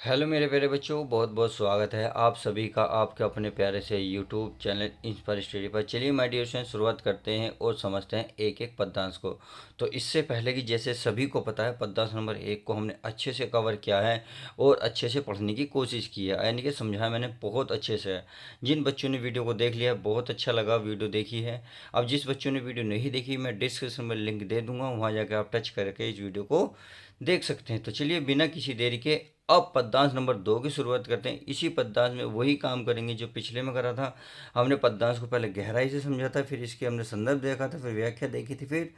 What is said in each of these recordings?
Hello मेरे प्यारे बच्चों, बहुत बहुत स्वागत है आप सभी का आपके अपने प्यारे से यूट्यूब चैनल इंस्पायर स्टडी पर। चलिए माय डियर स्टूडेंट, शुरुआत करते हैं और समझते हैं एक एक पद्यांश को। तो इससे पहले कि जैसे सभी को पता है, पद्यांश नंबर 1 को हमने अच्छे से कवर किया है और अच्छे से पढ़ने की कोशिश की है, यानी कि समझाया मैंने बहुत अच्छे से है। जिन बच्चों ने वीडियो को देख लिया बहुत अच्छा लगा, वीडियो देखी है। अब जिस बच्चों ने वीडियो नहीं देखी, मैं डिस्क्रिप्शन में लिंक दे दूंगा, वहाँ जाकर आप टच करके इस वीडियो को देख सकते हैं। तो चलिए बिना किसी देरी के अब पद्यांश नंबर 2 की शुरुआत करते हैं। इसी पद्यांश में वही काम करेंगे जो पिछले में करा था। हमने पद्यांश को पहले गहराई से समझा था, फिर इसके हमने संदर्भ देखा था, फिर व्याख्या देखी थी, फिर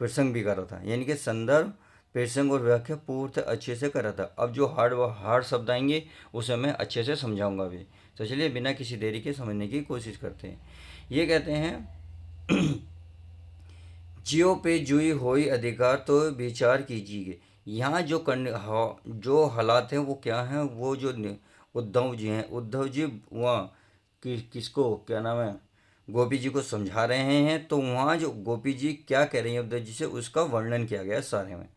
प्रसंग भी करा था, यानी कि संदर्भ, प्रसंग और व्याख्या पूर्ण अच्छे से करा था। अब जो हार्ड शब्द आएंगे उसे मैं अच्छे से समझाऊंगा भी। तो चलिए बिना किसी देरी के समझने की कोशिश करते हैं। ये कहते हैं जियो पे जुई होई अधिकार तो विचार कीजिए। यहाँ जो हालात हैं वो क्या हैं, वो जो उद्धव जी हैं, उद्धव जी वहाँ किसको क्या नाम है, गोपी जी को समझा रहे हैं। तो वहाँ जो गोपी जी क्या कह रही हैं उद्धव जी से, उसका वर्णन किया गया है सारे में।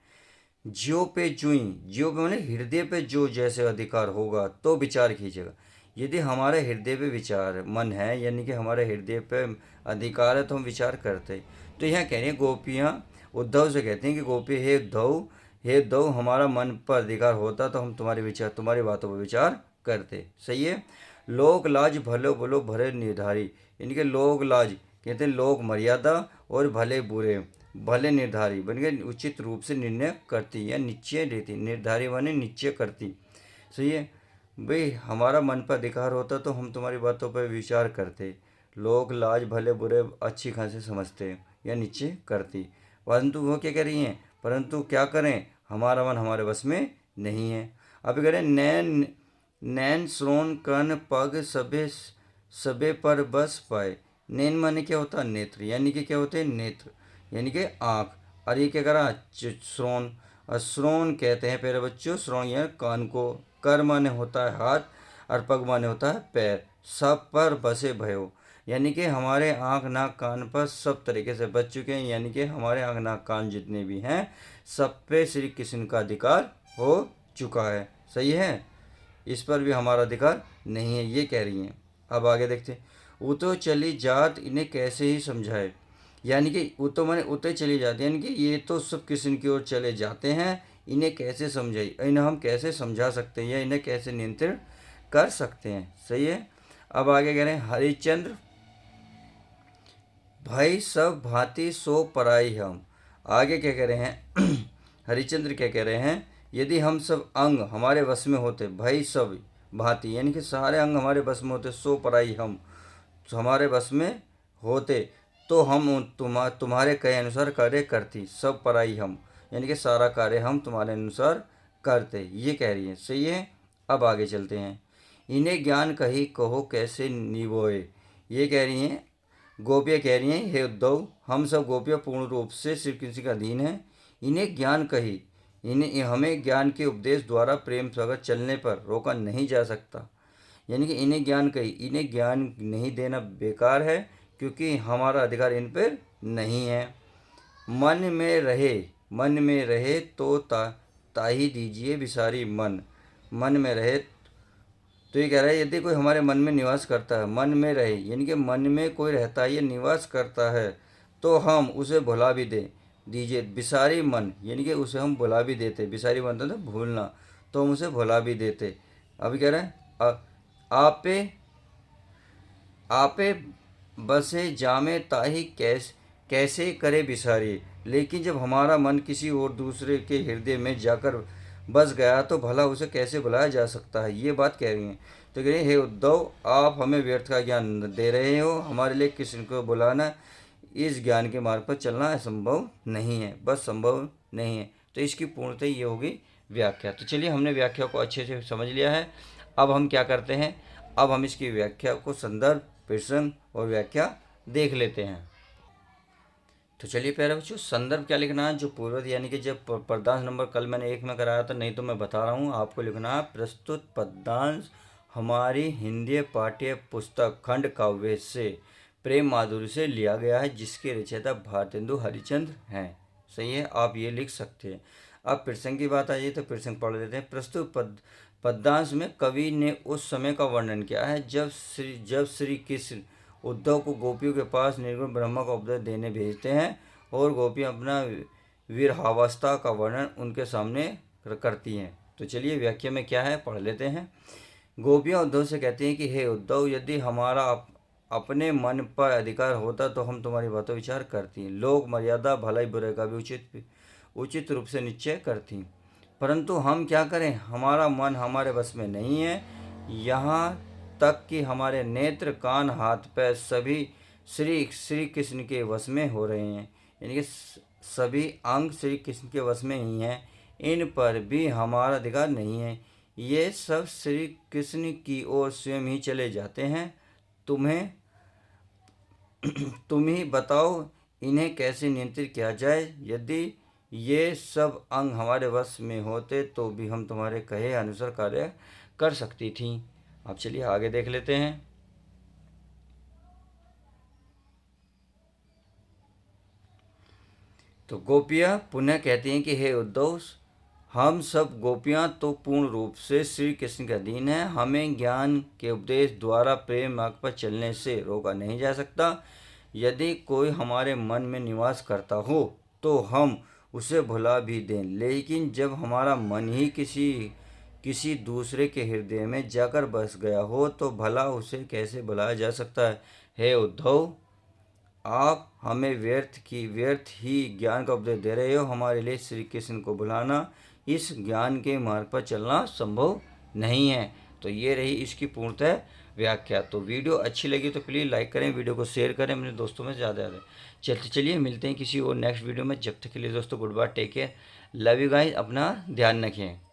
ज्यो पे जुई, ज्यो पे मैंने हृदय पे जो जैसे अधिकार होगा तो विचार कीजिएगा। यदि हमारे हृदय पे विचार मन है, यानी कि हमारे हृदय पे अधिकार है, तो हम विचार करते हैं। तो यहाँ कह रही हैं गोपियाँ उद्धव से कहती हैं कि गोपी हे उद्धव, हमारा मन पर अधिकार होता तो हम तुम्हारी बातों पर विचार करते। सही है। लोक लाज भलो बोलो भले निर्धारी, इनके लोक लाज कहते हैं लोक मर्यादा, और भले बुरे भले निर्धारी बन गए, उचित रूप से निर्णय करती या निश्चय देती। निर्धारी माने निश्चय करती। सही है भाई, हमारा मन पर अधिकार होता तो हम तुम्हारी बातों पर विचार करते। लोग लाज भले बुरे अच्छी खासी समझते या निश्चय करती। परंतु वो क्या कह रही हैं, परंतु क्या करें, हमारा मन हमारे बस में नहीं है। अब कह रहे हैं नैन नैन श्रोण कन पग सबे सबे पर बस पाए। नैन माने क्या होता है, नेत्र, यानी कि क्या होते हैं नेत्र, यानी कि आँख। और ये क्या करा, श्रोण। और श्रोण कहते हैं प्यारे बच्चों, श्रोण या कान को। कर माने होता है हाथ, और पग माने होता है पैर। सब पर बसे भयो, यानी कि हमारे आँख नाक कान पर सब तरीके से बच चुके हैं, यानी कि हमारे आँख नाक कान जितने भी हैं सब पे श्री कृष्ण का अधिकार हो चुका है। सही है, इस पर भी हमारा अधिकार नहीं है, ये कह रही हैं। अब आगे देखते हैं। वो तो चली जात इन्हें कैसे ही समझाए, यानी कि वो तो मैंने उतरे चली जाती है, यानी कि ये तो सब कृष्ण की ओर चले जाते हैं, इन्हें कैसे समझाई, इन्हें हम कैसे समझा सकते हैं या इन्हें कैसे नियंत्रित कर सकते हैं। सही है। अब आगे कह रहे हैं हरिश्चंद्र भाई सब भांति सो पराई हम। आगे क्या कह रहे हैं हरिश्चंद्र क्या कह रहे हैं, यदि हम सब अंग हमारे वश में होते, भाई सब भांति यानी कि सारे अंग हमारे वश में होते, सो पराई हम हमारे बस में होते, तो हम तुम्हारे कहे अनुसार कार्य करती। सब पराई हम, यानी कि सारा कार्य हम तुम्हारे अनुसार करते, ये कह रही है। सही है। अब आगे चलते हैं। इन्हें ज्ञान कही कहो कैसे निभोए, ये कह रही हैं गोपियाँ, कह रही हैं हे उद्धव, हम सब गोपियाँ पूर्ण रूप से श्री कृष्ण का अधीन हैं। इन्हें ज्ञान कही, इन्हें हमें ज्ञान के उपदेश द्वारा प्रेम सागर चलने पर रोका नहीं जा सकता, यानी कि इन्हें ज्ञान कही, इन्हें ज्ञान नहीं देना बेकार है, क्योंकि हमारा अधिकार इन पर नहीं है। मन में रहे तो ताही दीजिए विसारी मन। मन में रहे तो ये कह रहा है यदि कोई हमारे मन में निवास करता है, मन में रहे यानी कि मन में कोई रहता है, ये निवास करता है, तो हम उसे भुला भी दे दीजिए। बिसारी मन यानी कि उसे हम भुला भी देते, बिसारी मन तो भूलना, तो हम उसे भुला भी देते। अभी कह रहे हैं आपे आपे बसे जामे ताही कैसे करे बिसारी। लेकिन जब हमारा मन किसी और दूसरे के हृदय में जाकर बस गया तो भला उसे कैसे बुलाया जा सकता है, ये बात कह रही हैं। तो कह रही है हे उद्धव, आप हमें व्यर्थ का ज्ञान दे रहे हो, हमारे लिए कृष्ण को बुलाना, इस ज्ञान के मार्ग पर चलना असंभव नहीं है, बस संभव नहीं है। तो इसकी पूर्णतः ये होगी व्याख्या। तो चलिए हमने व्याख्या को अच्छे से समझ लिया है। अब हम क्या करते हैं, अब हम इसकी व्याख्या को संदर्भ, प्रसंग और व्याख्या देख लेते हैं। तो चलिए प्यारे बच्चों, संदर्भ क्या लिखना है, जो पूर्व यानी कि जब पद्यांश नंबर कल मैंने 1 में कराया था, नहीं तो मैं बता रहा हूँ आपको लिखना है। प्रस्तुत पद्यांश हमारी हिंदी पाठ्य पुस्तक खंड काव्य से प्रेम माधुरी से लिया गया है, जिसके रचयिता भारतेंदु हरिश्चंद्र हैं। सही है, आप ये लिख सकते हैं। अब प्रसंग की बात आ जाए तो प्रसंग पढ़ लेते हैं। पद्यांश में कवि ने उस समय का वर्णन किया है जब श्री कृष्ण उद्धव को गोपियों के पास निर्गुण ब्रह्म का उपदेश देने भेजते हैं और गोपियाँ अपना विरहावस्था का वर्णन उनके सामने करती हैं। तो चलिए व्याख्या में क्या है पढ़ लेते हैं। गोपियाँ उद्धव से कहती हैं कि हे उद्धव, यदि हमारा अपने मन पर अधिकार होता तो हम तुम्हारी बातों विचार करती। लोग मर्यादा भलाई बुराई का भी उचित रूप से निश्चय करती, परंतु हम क्या करें, हमारा मन हमारे बस में नहीं है। यहाँ तक कि हमारे नेत्र कान हाथ पैर सभी श्री कृष्ण के वश में हो रहे हैं, यानी कि सभी अंग श्री कृष्ण के वश में ही हैं, इन पर भी हमारा अधिकार नहीं है। ये सब श्री कृष्ण की ओर स्वयं ही चले जाते हैं। तुम ही बताओ इन्हें कैसे नियंत्रित किया जाए। यदि ये सब अंग हमारे वश में होते तो भी हम तुम्हारे कहे अनुसार कार्य कर सकती थी। अब चलिए आगे देख लेते हैं। तो गोपियाँ पुनः कहती हैं कि हे उद्धव, हम सब गोपियाँ तो पूर्ण रूप से श्री कृष्ण के अधीन हैं। हमें ज्ञान के उपदेश द्वारा प्रेम मार्ग पर चलने से रोका नहीं जा सकता। यदि कोई हमारे मन में निवास करता हो तो हम उसे भुला भी दें, लेकिन जब हमारा मन ही किसी दूसरे के हृदय में जाकर बस गया हो तो भला उसे कैसे भुलाया जा सकता है। हे उद्धव, आप हमें व्यर्थ ही ज्ञान का उपदेश दे रहे हो। हमारे लिए श्री कृष्ण को बुलाना, इस ज्ञान के मार्ग पर चलना संभव नहीं है। तो ये रही इसकी पूर्णतः व्याख्या। तो वीडियो अच्छी लगी तो प्लीज़ लाइक करें, वीडियो को शेयर करें अपने दोस्तों में ज़्यादा चलिए मिलते हैं किसी और नेक्स्ट वीडियो में। जब तक के लिए दोस्तों goodbye, take care, love you guys, अपना ध्यान रखें।